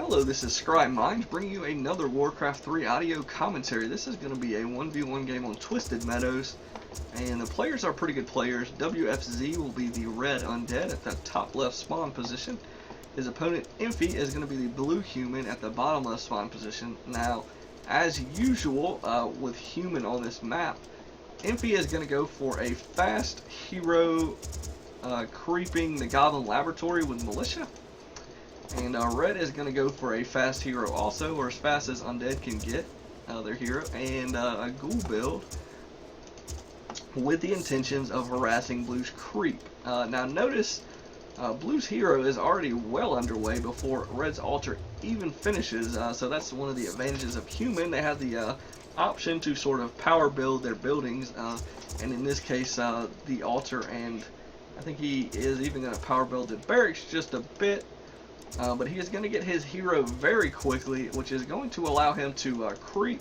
Hello, this is Scribe Minds bringing you another Warcraft 3 audio commentary. This is going to be a 1v1 game on Twisted Meadows, and the players are pretty good players. WFZ will be the red undead at the top left spawn position. His opponent Infi is going to be the blue human at the bottom left spawn position. Now, as usual with human on this map, Infi is going to go for a fast hero creeping the Goblin Laboratory with Militia. And red is going to go for a fast hero also, or as fast as Undead can get their hero, and a ghoul build with the intentions of harassing blue's creep. Now notice blue's hero is already well underway before red's altar even finishes, so that's one of the advantages of human. They have the option to sort of power build their buildings, and in this case the altar, and I think he is even going to power build the barracks just a bit. But he is going to get his hero very quickly, which is going to allow him to creep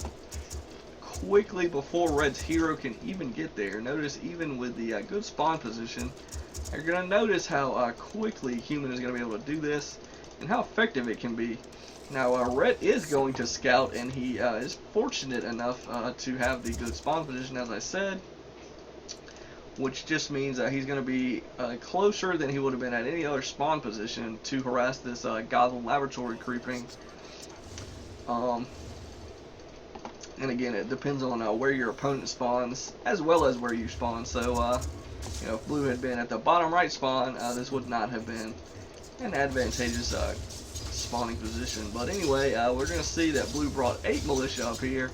quickly before red's hero can even get there. Notice even with the good spawn position, you're going to notice how quickly human is going to be able to do this and how effective it can be. Now red is going to scout, and he is fortunate enough to have the good spawn position, as I said, which just means he's going to be closer than he would have been at any other spawn position to harass this Goblin Laboratory creeping. And again, it depends on where your opponent spawns as well as where you spawn. So, you know, if blue had been at the bottom right spawn, this would not have been an advantageous spawning position. But anyway, we're going to see that blue brought 8 militia up here.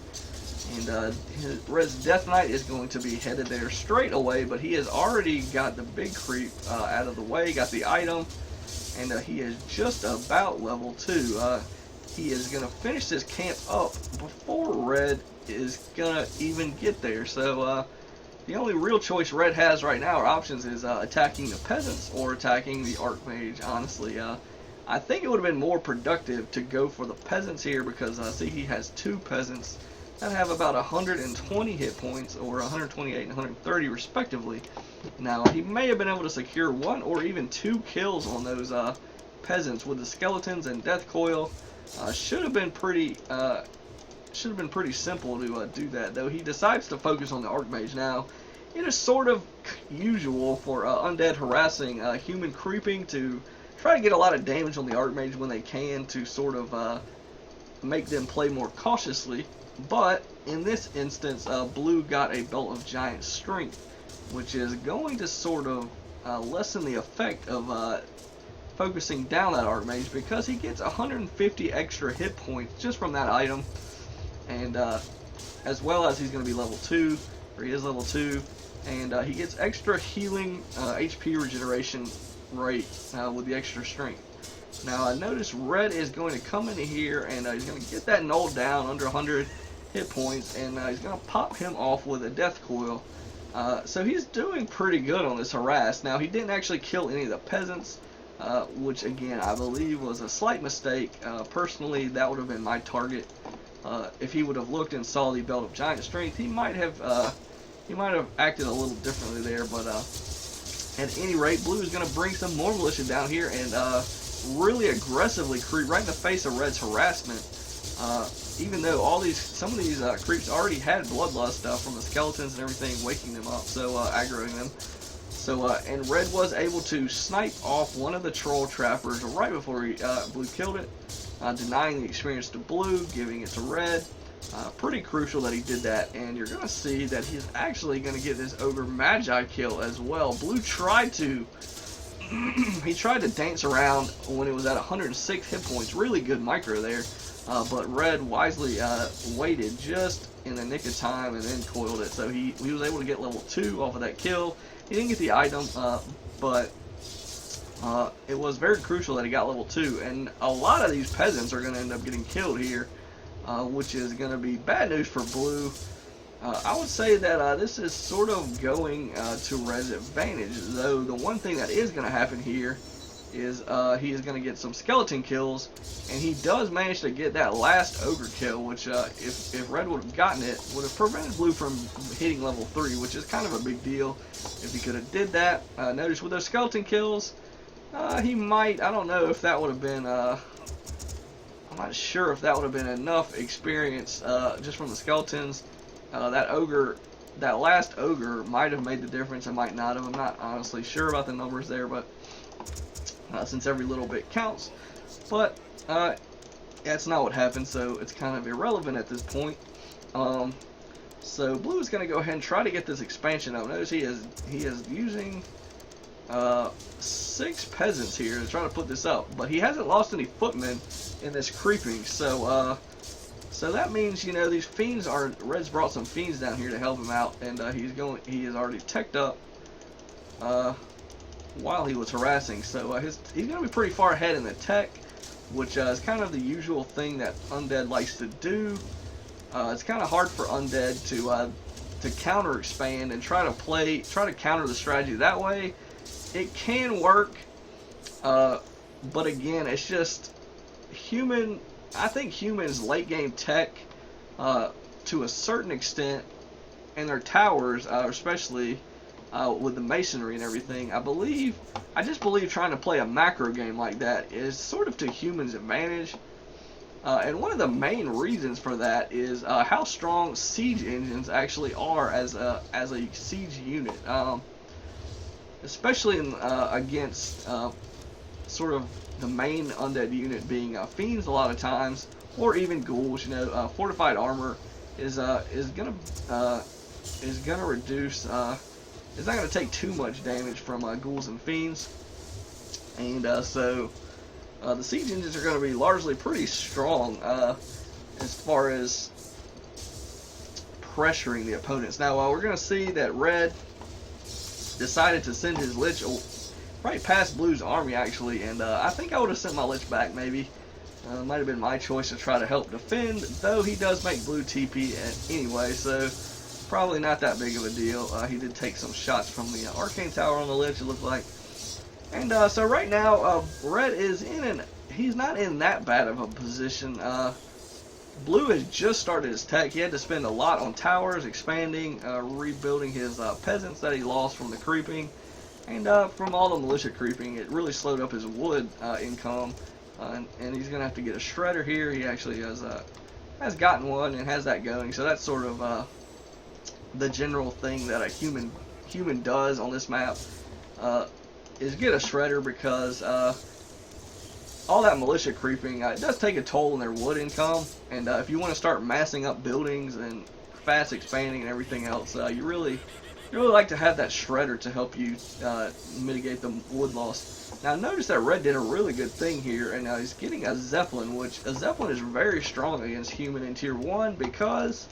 And red's Death Knight is going to be headed there straight away, but he has already got the big creep out of the way, got the item, and he is just about level 2. He is going to finish this camp up before red is going to even get there. So the only real choice red has right now, or options, is attacking the peasants or attacking the Archmage. Honestly, I think it would have been more productive to go for the peasants here, because see, he has 2 peasants that have about 120 hit points, or 128 and 130 respectively. Now he may have been able to secure 1 or even 2 kills on those peasants with the skeletons and death coil. Should have been pretty simple to do that, though he decides to focus on the Archmage. Now it is sort of usual for undead harassing human creeping to try to get a lot of damage on the Archmage when they can, to sort of make them play more cautiously. But in this instance, blue got a belt of giant strength, which is going to sort of lessen the effect of focusing down that Archmage, because he gets 150 extra hit points just from that item, and as well as he's going to be level 2, or he is level 2, and he gets extra healing HP regeneration rate with the extra strength. Now notice red is going to come into here, and he's going to get that null down under 100 hit points, and he's going to pop him off with a death coil. So he's doing pretty good on this harass. Now he didn't actually kill any of the peasants, which again I believe was a slight mistake. Personally, that would have been my target. If he would have looked and saw the belt of giant strength, he might have acted a little differently there. But at any rate, blue is going to bring some more militia down here and really aggressively creep right in the face of red's harassment. Even though some of these creeps already had bloodlust from the skeletons and everything, waking them up, so aggroing them. So and red was able to snipe off one of the troll trappers right before blue killed it, denying the experience to blue, giving it to red. Pretty crucial that he did that, and you're going to see that he's actually going to get this ogre magi kill as well. Blue tried to he tried to dance around when it was at 106 hit points, really good micro there. But red wisely waited just in the nick of time and then coiled it. So he was able to get level 2 off of that kill. He didn't get the item, but it was very crucial that he got level 2. And a lot of these peasants are going to end up getting killed here, which is going to be bad news for blue. I would say that this is sort of going to red's advantage, though the one thing that is going to happen here is he is going to get some skeleton kills, and he does manage to get that last ogre kill, which if red would have gotten it, would have prevented blue from hitting level 3, which is kind of a big deal if he could have did that. Notice with those skeleton kills, he might, I don't know if that would have been I'm not sure if that would have been enough experience just from the skeletons. That last ogre might have made the difference. It might not have. I'm not honestly sure about the numbers there, but since every little bit counts. But that's not what happened, so it's kind of irrelevant at this point. So blue is going to go ahead and try to get this expansion up. Notice he is using 6 peasants here to try to put this up, but he hasn't lost any footmen in this creeping. So that means, you know, these fiends are. Red's brought some fiends down here to help him out, and he is already teched up while he was harassing. So he's going to be pretty far ahead in the tech, which is kind of the usual thing that Undead likes to do. It's kind of hard for Undead to counter expand and try to counter the strategy that way. It can work, but again, it's just human. I think humans late game tech to a certain extent, and their towers, especially with the masonry and everything. I just believe trying to play a macro game like that is sort of to humans' advantage. And one of the main reasons for that is how strong siege engines actually are as a siege unit, especially against sort of the main undead unit being fiends a lot of times, or even ghouls. You know, fortified armor is gonna reduce. It's not gonna take too much damage from ghouls and fiends, and so. The siege engines are going to be largely pretty strong as far as pressuring the opponents. Now, we're going to see that Red decided to send his Lich right past Blue's army, actually, and I think I would have sent my Lich back, maybe. It might have been my choice to try to help defend, though he does make Blue TP anyway, so probably not that big of a deal. He did take some shots from the Arcane Tower on the Lich, it looked like. And so right now, Red is he's not in that bad of a position. Blue has just started his tech. He had to spend a lot on towers, expanding, rebuilding his peasants that he lost from the creeping, and from all the militia creeping. It really slowed up his wood income, and he's going to have to get a shredder here. He actually has gotten one and has that going, so that's sort of the general thing that a human does on this map. Is get a shredder, because all that militia creeping, it does take a toll on their wood income, and if you want to start massing up buildings and fast expanding and everything else, you really like to have that shredder to help you mitigate the wood loss. Now notice that Red did a really good thing here, and he's getting a Zeppelin, which a Zeppelin is very strong against human in tier 1, because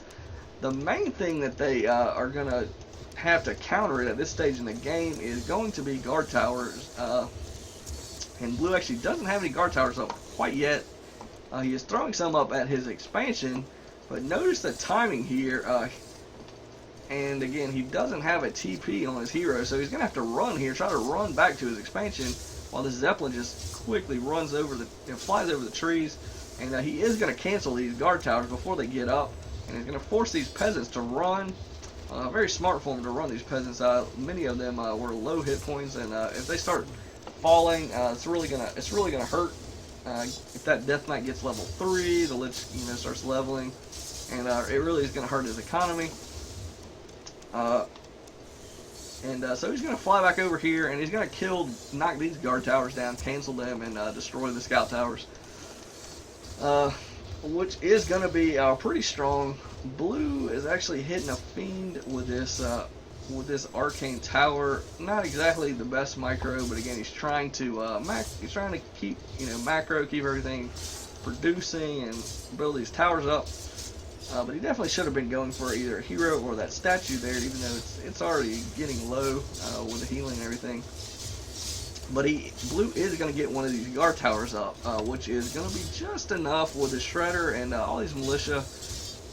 the main thing that they are going to have to counter it at this stage in the game is going to be guard towers, and Blue actually doesn't have any guard towers up quite yet. He is throwing some up at his expansion, but notice the timing here, and again, he doesn't have a TP on his hero, so he's gonna have to run here, try to run back to his expansion, while the Zeppelin just quickly runs over flies over the trees, and he is gonna cancel these guard towers before they get up, and he's gonna force these peasants to run. Very smart for him to run these peasants. Many of them were low hit points, and if they start falling, it's really gonna hurt. If that Death Knight gets level 3, the Lich starts leveling, and it really is gonna hurt his economy. So he's gonna fly back over here, and he's gonna knock these guard towers down, cancel them, and destroy the scout towers. Which is going to be pretty strong. Blue is actually hitting a fiend with this arcane tower. Not exactly the best micro, but again, he's trying to keep macro, keep everything producing and build these towers up. But he definitely should have been going for either a hero or that statue there, even though it's already getting low with the healing and everything. But Blue is going to get one of these guard towers up, which is going to be just enough with the shredder and all these militia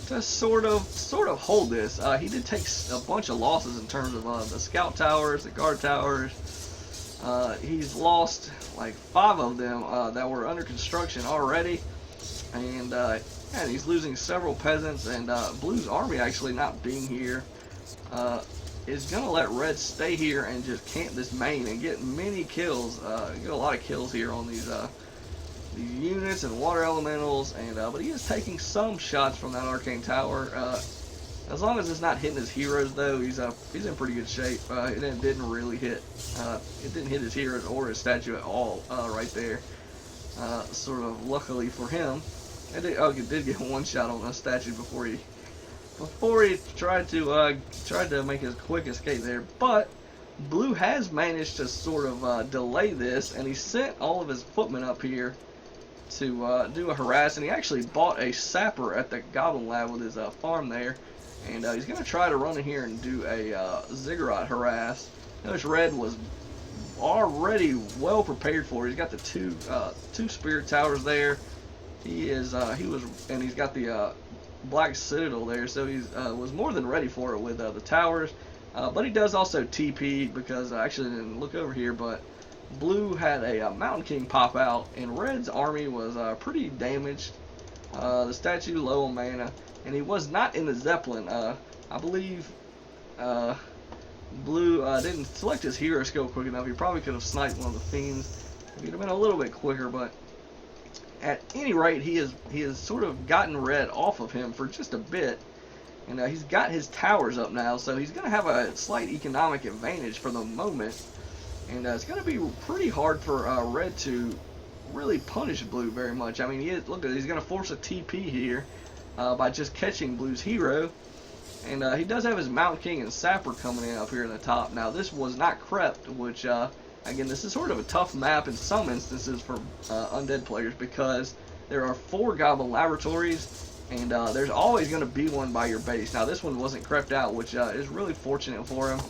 to sort of hold this. He did take a bunch of losses in terms of the scout towers, the guard towers. He's lost like 5 of them that were under construction already, and he's losing several peasants. And Blue's army actually not being here is going to let Red stay here and just camp this main and get many kills, get a lot of kills here on these these units and water elementals, and but he is taking some shots from that arcane tower. As long as it's not hitting his heroes, though, he's in pretty good shape. It didn't really hit. It didn't hit his heroes or his statue at all right there. Sort of luckily for him, it did get one shot on a statue before he tried to make his quick escape there. But Blue has managed to sort of delay this, and he sent all of his footmen up here to do a harass. And he actually bought a sapper at the Goblin Lab with his farm there. And he's going to try to run in here and do a ziggurat harass. Notice Red was already well prepared for it. He's got the two spirit towers there. He's got the Black Citadel there, so he was more than ready for it with the towers. But he does also TP because I actually didn't look over here, but Blue had a Mountain King pop out, and Red's army was pretty damaged. The statue low on mana. And he was not in the Zeppelin. I believe Blue didn't select his hero skill quick enough. He probably could have sniped one of the fiends. He'd have been a little bit quicker, but at any rate, he has sort of gotten Red off of him for just a bit. And he's got his towers up now, so he's going to have a slight economic advantage for the moment. And it's going to be pretty hard for Red to really punish Blue very much. I mean, look at it, he's going to force a TP here. By just catching Blue's hero. And he does have his Mountain King and Sapper coming in up here in the top. Now this was not crept, which again, this is sort of a tough map in some instances for Undead players, because there are 4 Goblin Laboratories, and there's always going to be one by your base. Now this one wasn't crept out, which is really fortunate for him.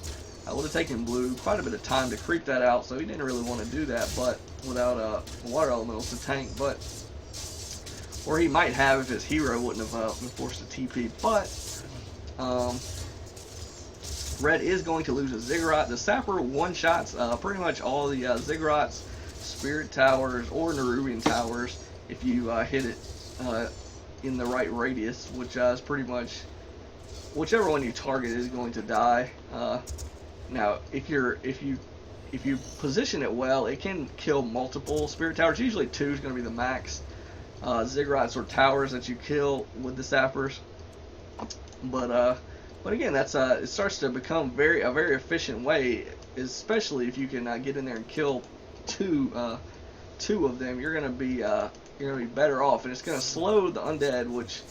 Would have taken Blue quite a bit of time to creep that out, so he didn't really want to do that, but without water elementals to tank. But or he might have if his hero wouldn't have been forced to TP. But Red is going to lose a ziggurat. The Sapper one-shots pretty much all the ziggurats, Spirit Towers, or Nerubian Towers if you hit it in the right radius, which is pretty much whichever one you target is going to die. Now, if you position it well, it can kill multiple Spirit Towers. Usually 2 is going to be the max. Ziggurats or towers that you kill with the sappers, but again, that's it starts to become a very efficient way, especially if you can get in there and kill two of them. You're gonna be better off, and it's gonna slow the undead, which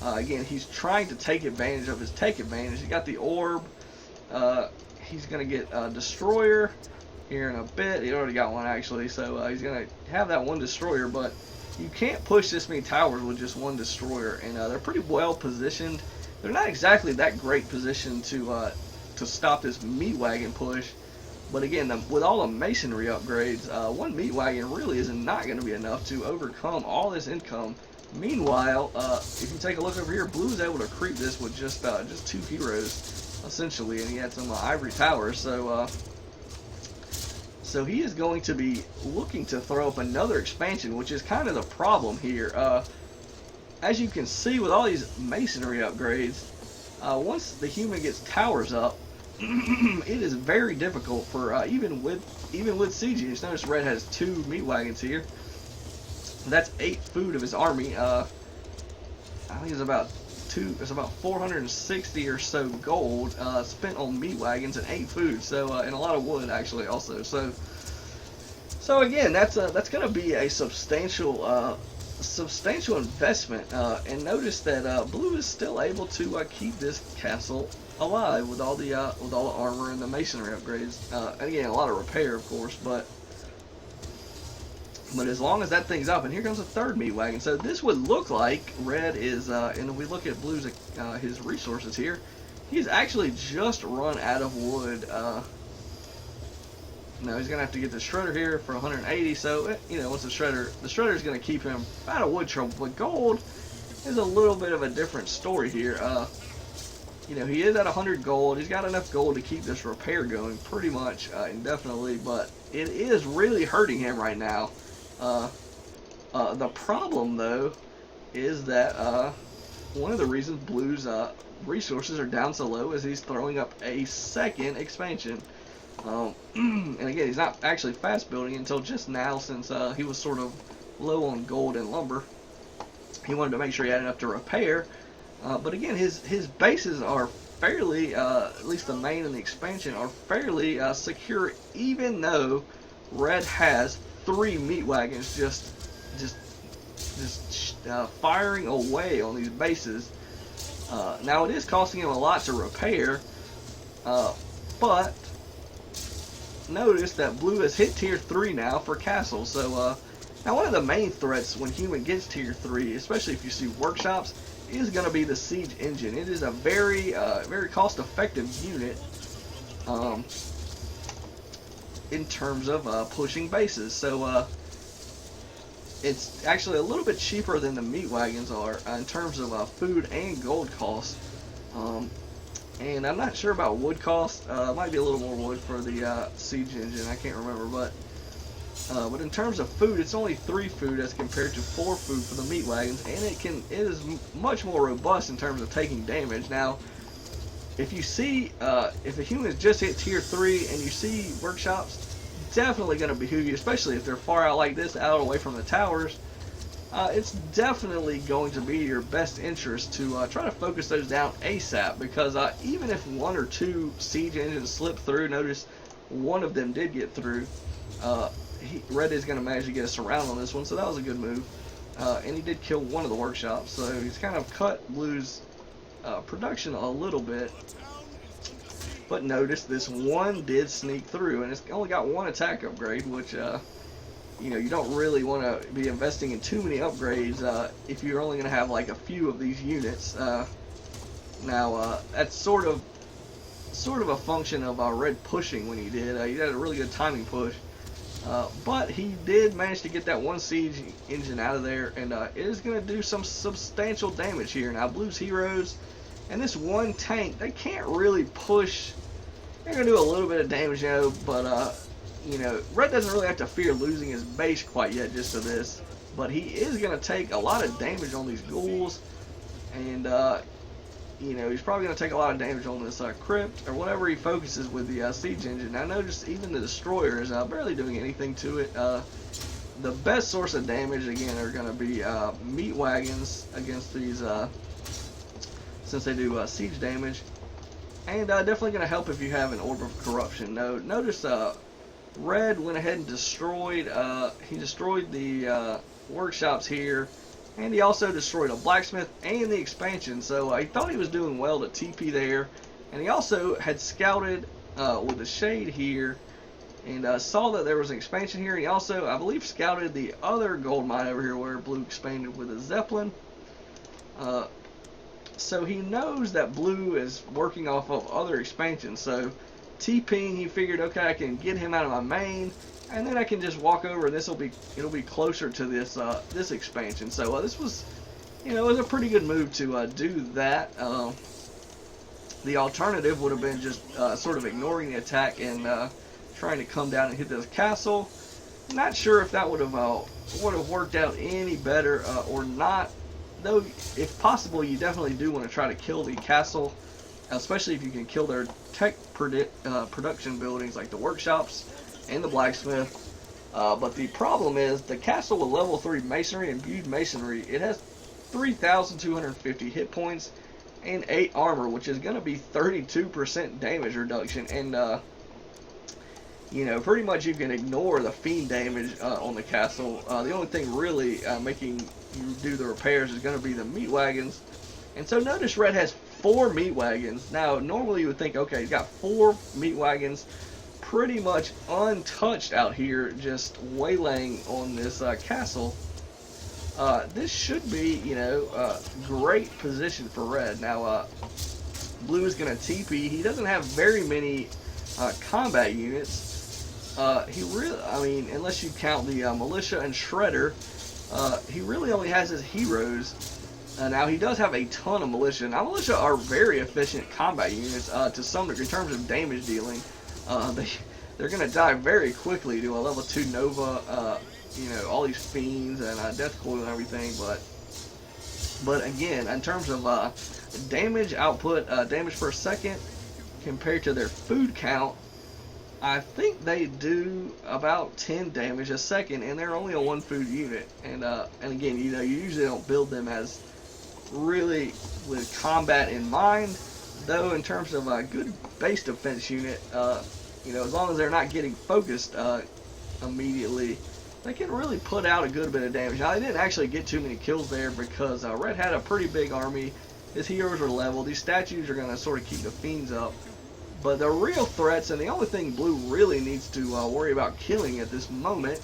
again, he's trying to take advantage of his take advantage. He got the orb. He's gonna get a destroyer here in a bit. He already got one actually, so he's gonna have that one destroyer, but you can't push this many towers with just one destroyer, and they're pretty well positioned. They're not exactly that great position to stop this meat wagon push, but again, with all the masonry upgrades, one meat wagon really is not going to be enough to overcome all this income. Meanwhile, if you take a look over here, Blue is able to creep this with just 2 heroes essentially, and he had some ivory towers, so he is going to be looking to throw up another expansion, which is kind of the problem here. As you can see with all these masonry upgrades, once the human gets towers up, it is very difficult for even with CGs. Notice Red has 2 meat wagons here. That's 8 food of his army. I think it's about 460 or so gold spent on meat wagons and 8 food, so and a lot of wood actually also. So again, that's going to be a substantial investment. And notice that Blue is still able to keep this castle alive with all the armor and the masonry upgrades. And again, a lot of repair, of course, but as long as that thing's up, and here comes a 3rd meat wagon. So this would look like Red is, and if we look at Blue's his resources here, he's actually just run out of wood. No, he's gonna have to get the shredder here for 180. So once the shredder is gonna keep him out of wood trouble. But gold is a little bit of a different story here. He is at 100 gold. He's got enough gold to keep this repair going pretty much indefinitely, but it is really hurting him right now. The problem, though, is that one of the reasons Blue's resources are down so low is he's throwing up a 2nd expansion. And again, he's not actually fast building until just now, since he was sort of low on gold and lumber. He wanted to make sure he had enough to repair. But again, his bases are fairly, at least the main and the expansion, are fairly secure, even though Red has 3 meat wagons just firing away on these bases. Now it is costing him a lot to repair, but notice that Blue has hit tier 3 now for castles. So now one of the main threats when human gets tier 3, especially if you see workshops, is going to be the siege engine. It is a very very cost-effective unit in terms of pushing bases. So it's actually a little bit cheaper than the meat wagons are in terms of food and gold cost. And I'm not sure about wood cost. Might be a little more wood for the siege engine. I can't remember, but in terms of food, it's only 3 food as compared to 4 food for the meat wagons, and it is much more robust in terms of taking damage. Now, if you see, if a human has just hit tier 3 and you see workshops, definitely going to behoove you, especially if they're far out like this, out away from the towers. It's definitely going to be your best interest to try to focus those down ASAP, because even if 1 or 2 siege engines slip through, notice one of them did get through. Red is going to manage to get a surround on this one, so that was a good move. And he did kill one of the workshops, so he's kind of cut Blue's production a little bit. But notice this one did sneak through, and it's only got 1 attack upgrade, which you don't really want to be investing in too many upgrades if you're only going to have like a few of these units. Now that's sort of a function of Red pushing when he did. He had a really good timing push. But he did manage to get that 1 siege engine out of there, and it is going to do some substantial damage here. Now, Blue's heroes and this 1 tank, they can't really push. They're going to do a little bit of damage, but Red doesn't really have to fear losing his base quite yet just to this. But he is going to take a lot of damage on these ghouls, and he's probably going to take a lot of damage on this crypt, or whatever he focuses with the siege engine. Now notice even the destroyer is barely doing anything to it. The best source of damage, again, are going to be meat wagons against these, since they do siege damage. And definitely going to help if you have an Orb of Corruption. Notice Red went ahead and destroyed, he destroyed the workshops here. And he also destroyed a blacksmith and the expansion, so he thought he was doing well to TP there. And he also had scouted with the shade here, and saw that there was an expansion here. He also, I believe, scouted the other gold mine over here where Blue expanded with a Zeppelin. So he knows that Blue is working off of other expansions. So TPing, he figured, okay, I can get him out of my main, and then I can just walk over, and it'll be closer to this this expansion. So this was, it was a pretty good move to do that. The alternative would have been just sort of ignoring the attack and trying to come down and hit this castle. Not sure if that would have worked out any better or not. Though, if possible, you definitely do want to try to kill the castle, especially if you can kill their tech production buildings like the workshops and the blacksmith. But the problem is the castle with level 3 masonry and imbued masonry, it has 3,250 hit points and 8 armor, which is going to be 32% damage reduction. And pretty much you can ignore the fiend damage on the castle. The only thing really making you do the repairs is going to be the meat wagons. And so notice Red has 4 meat wagons. Now normally you would think, okay, he's got 4 meat wagons pretty much untouched out here, just waylaying on this castle. This should be, great position for Red. Now, Blue is going to TP. He doesn't have very many combat units. He really, unless you count the militia and shredder, he really only has his heroes. Now, he does have a ton of militia. Now, militia are very efficient combat units to some degree in terms of damage dealing. They're going to die very quickly to a level 2 Nova, all these fiends and Death Coil and everything. But again, in terms of damage output, damage per second, compared to their food count, I think they do about 10 damage a second, and they're only a 1 food unit. And again, you usually don't build them as really with combat in mind. Though in terms of a good base defense unit, as long as they're not getting focused immediately, they can really put out a good bit of damage. Now, they didn't actually get too many kills there because Red had a pretty big army. His heroes are level. These statues are going to sort of keep the fiends up. But the real threats, and the only thing Blue really needs to worry about killing at this moment,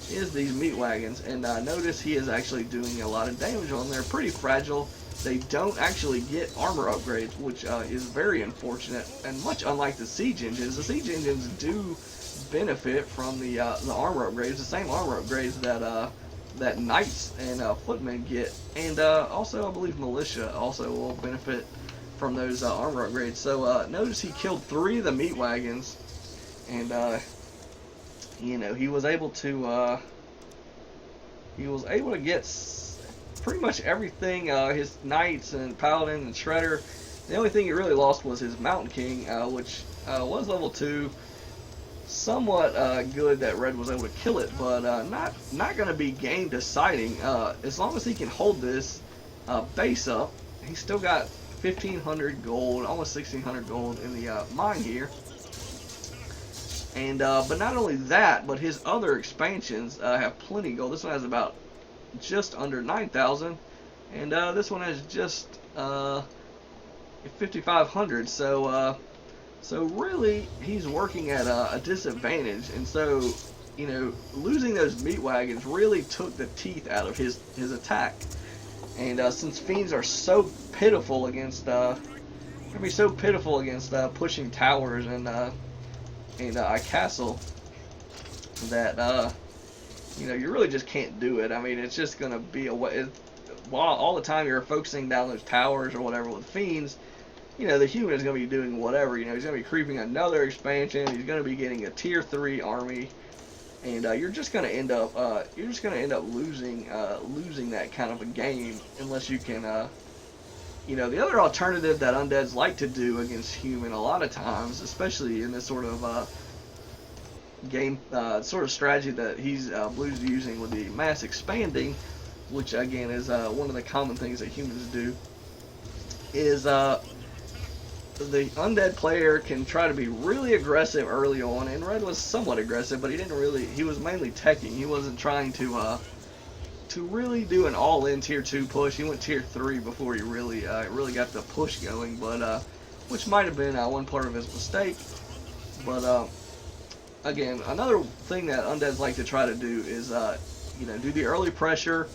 is these meat wagons. And notice he is actually doing a lot of damage on them. They're pretty fragile. They don't actually get armor upgrades, which is very unfortunate, and much unlike the siege engines. The siege engines do benefit from the armor upgrades, the same armor upgrades that knights and footmen get, and also I believe militia also will benefit from those armor upgrades. So notice he killed 3 of the meat wagons, and he was able to get pretty much everything, his knights and paladin and shredder. The only thing he really lost was his mountain king, which was level 2. Somewhat good that Red was able to kill it, but not going to be game deciding. As long as he can hold this base up, he's still got 1,500 gold, almost 1,600 gold in the mine here. And but not only that, but his other expansions have plenty of gold. This one has about just under 9,000, and this one has just 5,500. So really, he's working at a disadvantage, and so losing those meat wagons really took the teeth out of his attack. And since fiends are so pitiful against pushing towers and a castle, that you really just can't do it. I mean, it's just gonna be while all the time you're focusing down those towers or whatever with fiends, the human is going to be doing whatever. He's going to be creeping another expansion. He's going to be getting a tier 3 army, and you're just going to end up losing that kind of a game unless you can. The other alternative that undeads like to do against human a lot of times, especially in this sort of game sort of strategy that Blue's using with the mass expanding, which again is one of the common things that humans do, is the undead player can try to be really aggressive early on, and Red was somewhat aggressive, but he was mainly teching. He wasn't trying to really do an all-in tier 2 push. He went tier 3 before he really got the push going, but which might have been one part of his mistake. But again, another thing that undeads like to try to do is do the early pressure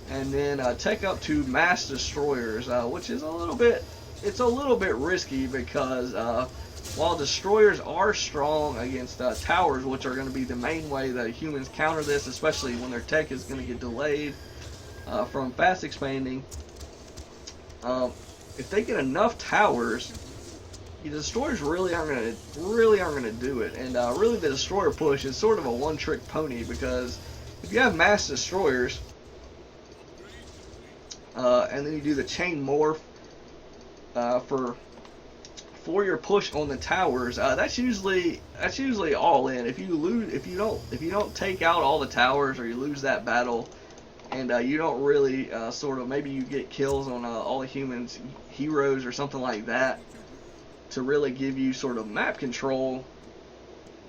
and then take up to mass destroyers, which is a little bit risky because while destroyers are strong against towers, which are going to be the main way that humans counter this, especially when their tech is going to get delayed from fast expanding, if they get enough towers, the destroyers really aren't going to do it. And really, the destroyer push is sort of a one-trick pony, because if you have mass destroyers and then you do the chain morph for your push on the towers, that's usually all in. If you don't take out all the towers, or you lose that battle, and you don't really maybe you get kills on all the humans' heroes or something like that to really give you sort of map control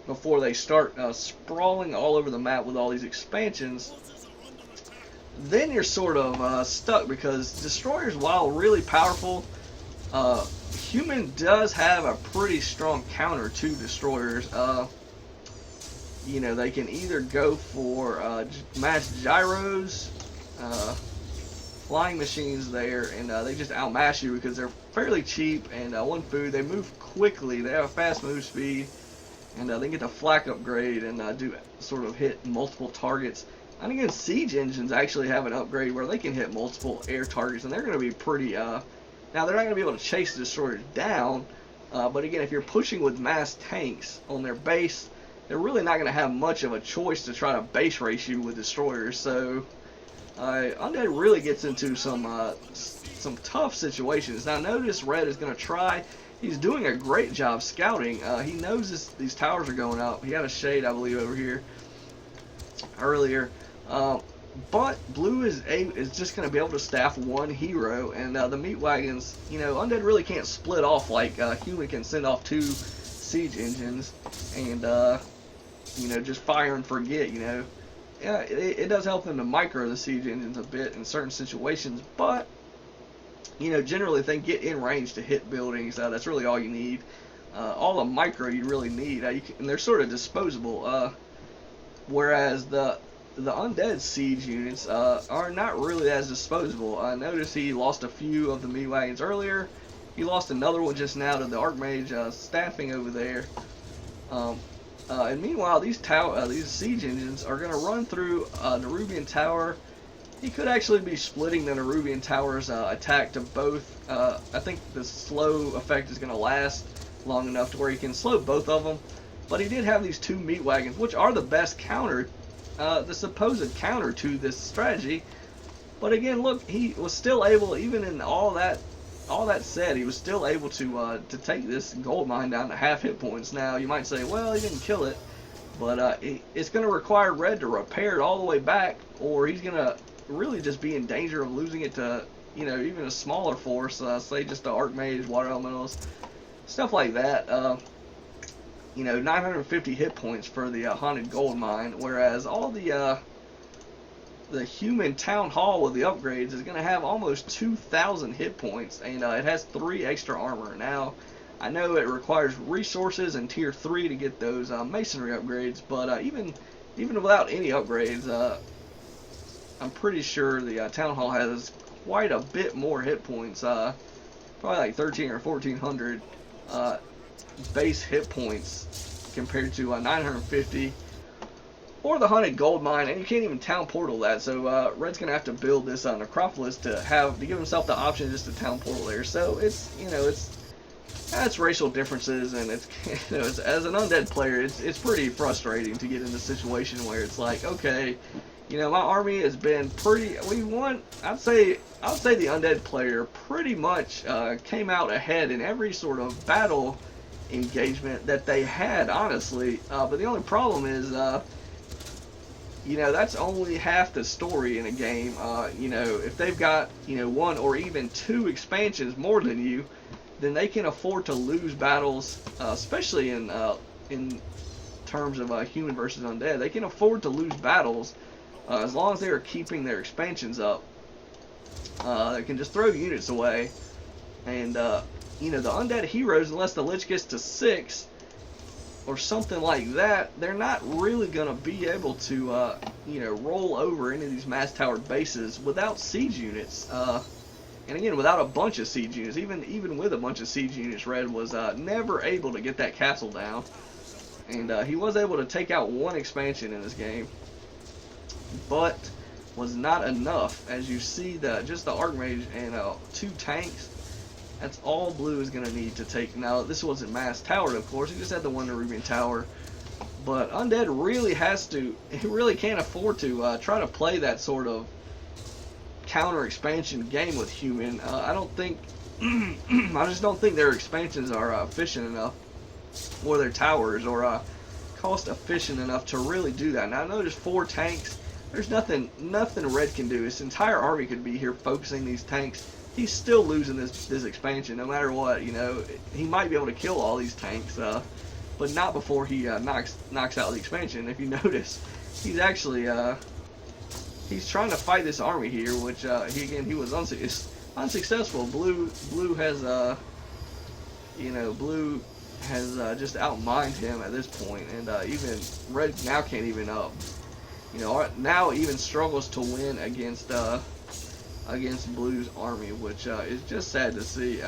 before they start sprawling all over the map with all these expansions, then you're sort of stuck, because destroyers, while really powerful, human does have a pretty strong counter to destroyers. They can either go for mass gyros, flying machines there, and they just outmass you because they're fairly cheap and one food. They move quickly. They have a fast move speed, and they get the flak upgrade and do sort of hit multiple targets. And again, siege engines actually have an upgrade where they can hit multiple air targets, and they're going to be pretty. Now, they're not going to be able to chase the destroyers down, but again, if you're pushing with mass tanks on their base, they're really not going to have much of a choice to try to base race you with destroyers. So, Undead really gets into some tough situations. Now, notice Red is going to try he's doing a great job scouting. He knows these towers are going up. He had a shade, I believe, over here earlier. But blue is just going to be able to staff one hero, and the meat wagons, you know, Undead really can't split off like human can send off 2 siege engines and you know, just fire and forget. You know, yeah, it does help them to micro the siege engines a bit in certain situations, but you know, generally if they get in range to hit buildings, that's really all you need. All the micro you really need, and they're sort of disposable. Whereas the undead siege units are not really as disposable. I noticed he lost a few of the meat wagons earlier. He lost another one just now to the Archmage staffing over there. And meanwhile, these siege engines are going to run through Nerubian Tower. He could actually be splitting the Nerubian Tower's attack to both. I think the slow effect is going to last long enough to where he can slow both of them. But he did have these 2 meat wagons, which are the best counter, the supposed counter to this strategy. But again, look, he was still able, even in all that said, he was still able to take this gold mine down to half hit points. Now you might say, well, he didn't kill it, but it's going to require red to repair it all the way back, or he's going to really just be in danger of losing it to, you know, even a smaller force, say just the Archmage, Water Elementals, stuff like that. You know, 950 hit points for the Haunted Gold Mine, whereas all the human Town Hall with the upgrades is going to have almost 2,000 hit points, and it has 3 extra armor. Now, I know it requires resources in Tier 3 to get those Masonry upgrades, but even without any upgrades, I'm pretty sure the Town Hall has quite a bit more hit points, probably like 1,300 or 1,400 base hit points compared to 950 or the Haunted Gold Mine, and you can't even town portal that. So Red's gonna have to build this necropolis to give himself the option just to town portal there. So it's, you know, that's racial differences, and it's, you know, as an undead player, it's pretty frustrating to get in a situation where it's like, okay, you know, my army has been pretty. We won. I'd say the undead player pretty much came out ahead in every sort of battle engagement that they had, honestly. But the only problem is, you know, that's only half the story in a game. You know, if they've got, you know, 1 or even 2 expansions more than you, then they can afford to lose battles, especially in terms of human versus undead. They can afford to lose battles as long as they are keeping their expansions up. They can just throw units away, and you know, the undead heroes, unless the Lich gets to 6 or something like that, they're not really going to be able to, you know, roll over any of these mass towered bases without siege units. And again, without a bunch of siege units, even with a bunch of siege units, Red was never able to get that castle down. And he was able to take out 1 expansion in this game, but was not enough. As you see, just the Archmage and 2 tanks. That's all blue is going to need to take. Now, this wasn't mass towered, of course. He just had the 1 Nerubian Tower. But Undead really has to, he really can't afford to try to play that sort of counter expansion game with human. I don't think, I just don't think their expansions are efficient enough, or their towers, or cost efficient enough to really do that. Now, I know there's 4 tanks. There's nothing Red can do. His entire army could be here focusing these tanks. He's still losing this expansion no matter what. You know, he might be able to kill all these tanks, but not before he knocks out the expansion. If you notice, he's actually he's trying to fight this army here, which he was unsuccessful. Blue has you know, blue has just outmined him at this point, and even Red now can't even you know, now even struggles to win against Blue's army, which is just sad to see.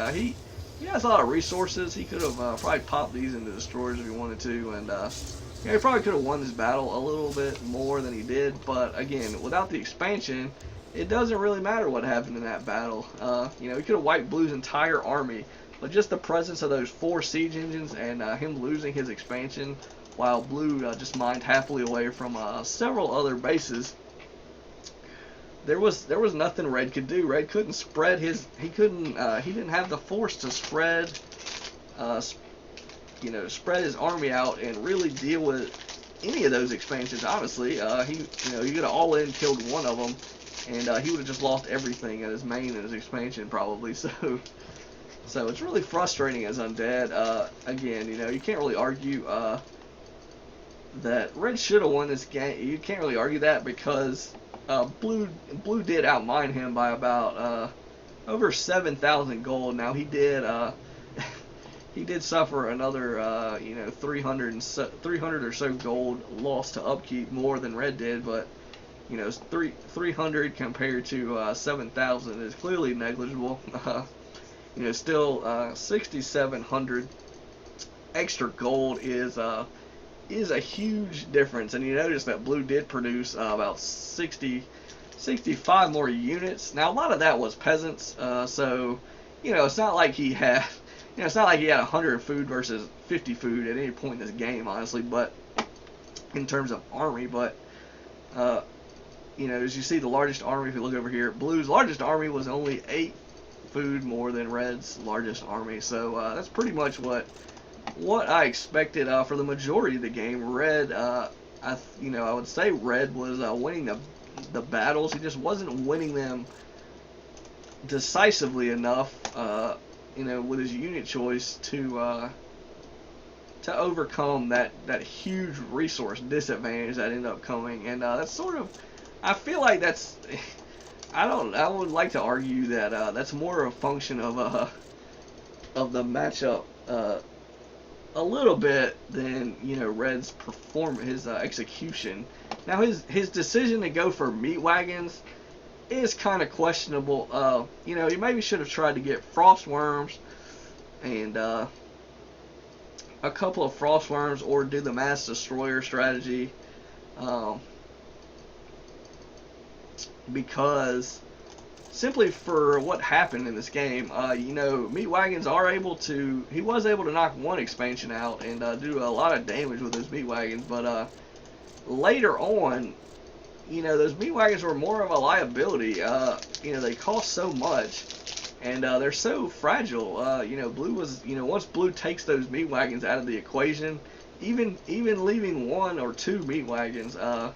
He has a lot of resources. He could have probably popped these into destroyers if he wanted to, and you know, he probably could have won this battle a little bit more than he did. But again, without the expansion, it doesn't really matter what happened in that battle. You know, he could have wiped Blue's entire army, but just the presence of those 4 siege engines and him losing his expansion, while Blue just mined happily away from several other bases, there was nothing Red could do. Red couldn't spread his, he didn't have the force to spread uh, spread his army out and really deal with any of those expansions. Honestly, he could have all in killed one of them, and he would have just lost everything at his main and his expansion probably. So it's really frustrating as Undead. Again, you can't really argue that Red should have won this game. You can't really argue that because Blue did outmine him by about over 7,000 gold. Now he did he did suffer another 300 or so gold lost to upkeep, more than Red did, but 300 compared to 7,000 is clearly negligible. Still 6,700 extra gold is a huge difference, and you notice that Blue did produce about 65 more units. Now a lot of that was peasants, so it's not like he had it's not like he had 100 food versus 50 food at any point in this game, honestly. But in terms of army, but as you see, the largest army, if you look over here, Blue's largest army was only 8 food more than Red's largest army. So that's pretty much what I expected for the majority of the game. Red, I would say Red was winning the battles. He just wasn't winning them decisively enough, with his unit choice to overcome that huge resource disadvantage that ended up coming. And that's sort of, I feel like that's, I would like to argue that that's more a function of the matchup a little bit than Red's his execution. Now his decision to go for meat wagons is kind of questionable. He maybe should have tried to get frost worms and a couple of frost worms, or do the mass destroyer strategy, because simply for what happened in this game, meat wagons are able to, he was able to knock one expansion out and do a lot of damage with those meat wagons, but later on, those meat wagons were more of a liability. They cost so much, and they're so fragile. Blue was, once Blue takes those meat wagons out of the equation, even leaving 1 or 2 meat wagons, it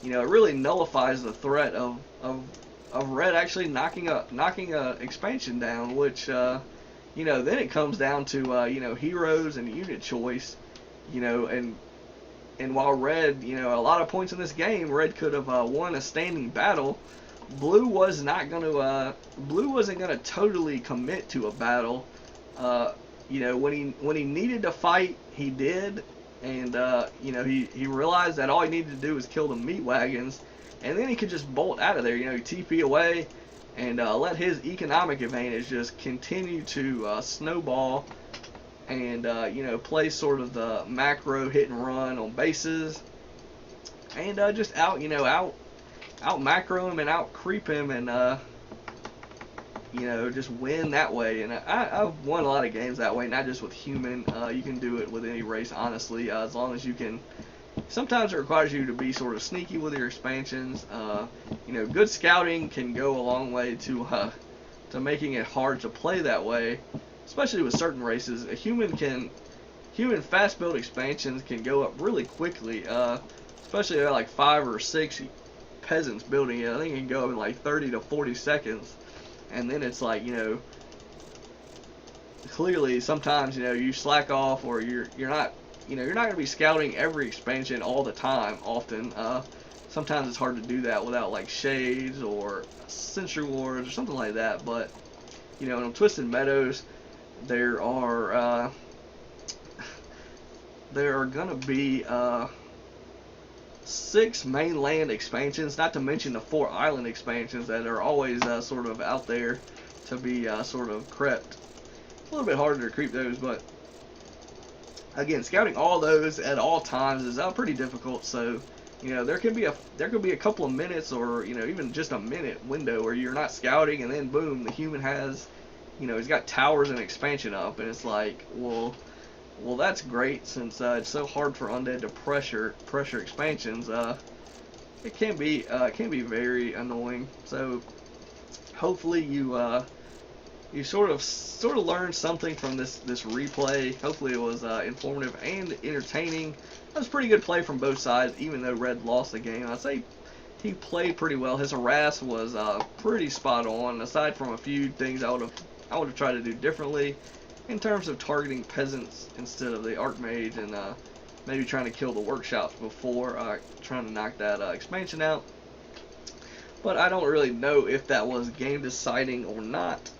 really nullifies the threat of Red actually knocking a expansion down, which then it comes down to heroes and unit choice, and while Red, a lot of points in this game, Red could have won a standing battle. Blue wasn't gonna totally commit to a battle. When he needed to fight, he did, and he realized that all he needed to do was kill the meat wagons, and then he could just bolt out of there. TP away and let his economic advantage just continue to snowball, and play sort of the macro hit and run on bases, and just out macro him and out creep him, and just win that way. And I've won a lot of games that way, not just with human. You can do it with any race, honestly, as long as you can. Sometimes it requires you to be sort of sneaky with your expansions. Good scouting can go a long way to making it hard to play that way, especially with certain races. Human fast build expansions can go up really quickly, especially at like 5 or 6 peasants building it. I think it can go up in like 30 to 40 seconds, and then it's like, clearly sometimes you slack off, or you're not going to be scouting every expansion all the time. Often, sometimes it's hard to do that without like shades or Century Wars or something like that. But in Twisted Meadows, there are gonna be 6 mainland expansions, not to mention the 4 island expansions that are always sort of out there to be sort of crept. A little bit harder to creep those, but again, scouting all those at all times is pretty difficult. So there could be a couple of minutes, or even just a minute window where you're not scouting, and then boom, the human has, he's got towers and expansion up, and it's like, well, that's great, since it's so hard for Undead to pressure expansions. It can be very annoying. So hopefully you you sort of learned something from this replay. Hopefully it was informative and entertaining. That was a pretty good play from both sides, even though Red lost the game. I'd say he played pretty well. His harass was pretty spot on. Aside from a few things I would have tried to do differently in terms of targeting peasants instead of the Archmage, and maybe trying to kill the workshops before trying to knock that expansion out. But I don't really know if that was game deciding or not.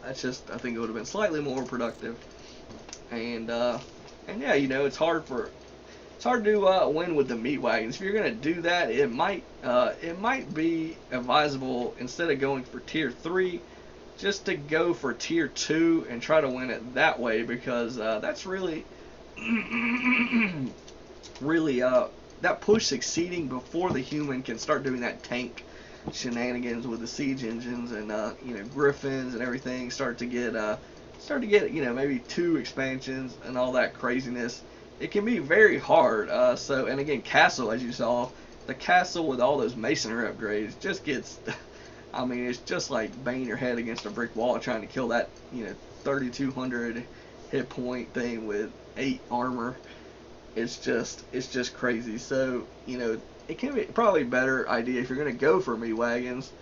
I think it would have been slightly more productive. And yeah, you know, it's hard to win with the meat wagons. If you're gonna do that, it might be advisable, instead of going for tier 3, just to go for tier 2 and try to win it that way, because that's really that push succeeding before the human can start doing that tank shenanigans with the siege engines and you know, griffins and everything. Start to get you know, maybe 2 expansions and all that craziness. It can be very hard. And again, castle, as you saw, the castle with all those masonry upgrades just gets, I mean, it's just like banging your head against a brick wall trying to kill that, you know, 3,200 hit point thing with 8 armor. It's just crazy. So, you know, it can be probably a better idea, if you're going to go for meat wagons,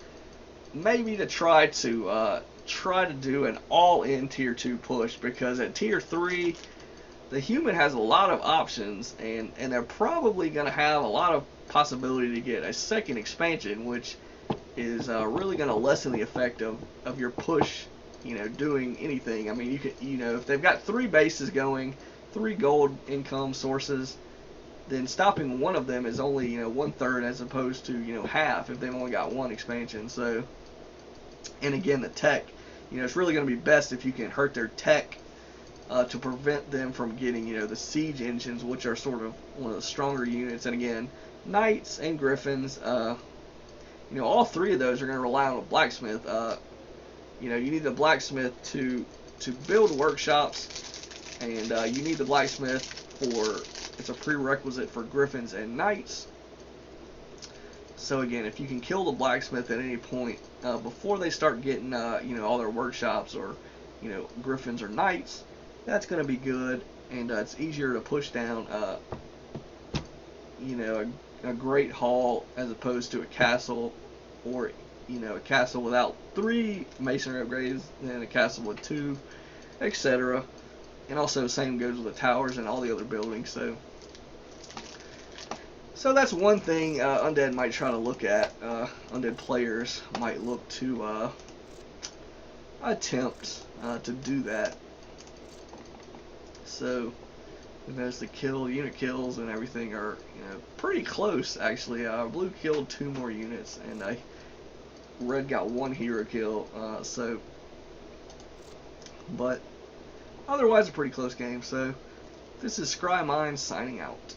maybe to try to do an all-in tier 2 push, because at tier 3 the human has a lot of options, and they're probably going to have a lot of possibility to get a second expansion, which is really going to lessen the effect of your push, you know, doing anything. I mean, you could, you know, if they've got 3 bases going, 3 gold income sources, then stopping one of them is only, you know, 1/3 as opposed to, you know, half if they've only got 1 expansion. So, and again, the tech, you know, it's really going to be best if you can hurt their tech to prevent them from getting, you know, the siege engines, which are sort of one of the stronger units. And again, knights and griffins, you know, all 3 of those are going to rely on a blacksmith. You know, you need the blacksmith to build workshops, and you need the blacksmith for, it's a prerequisite for griffins and knights. So again, if you can kill the blacksmith at any point before they start getting you know, all their workshops, or, you know, griffins or knights, that's going to be good, and it's easier to push down you know, a great hall as opposed to a castle, or, you know, a castle without 3 masonry upgrades, and then a castle with 2, etc. And also the same goes with the towers and all the other buildings. So that's one thing Undead might try to look at. Undead players might look to attempt to do that. So, as the unit kills and everything are, you know, pretty close actually. Blue killed 2 more units, and Red got 1 hero kill. But otherwise a pretty close game. So this is Scry Mine signing out.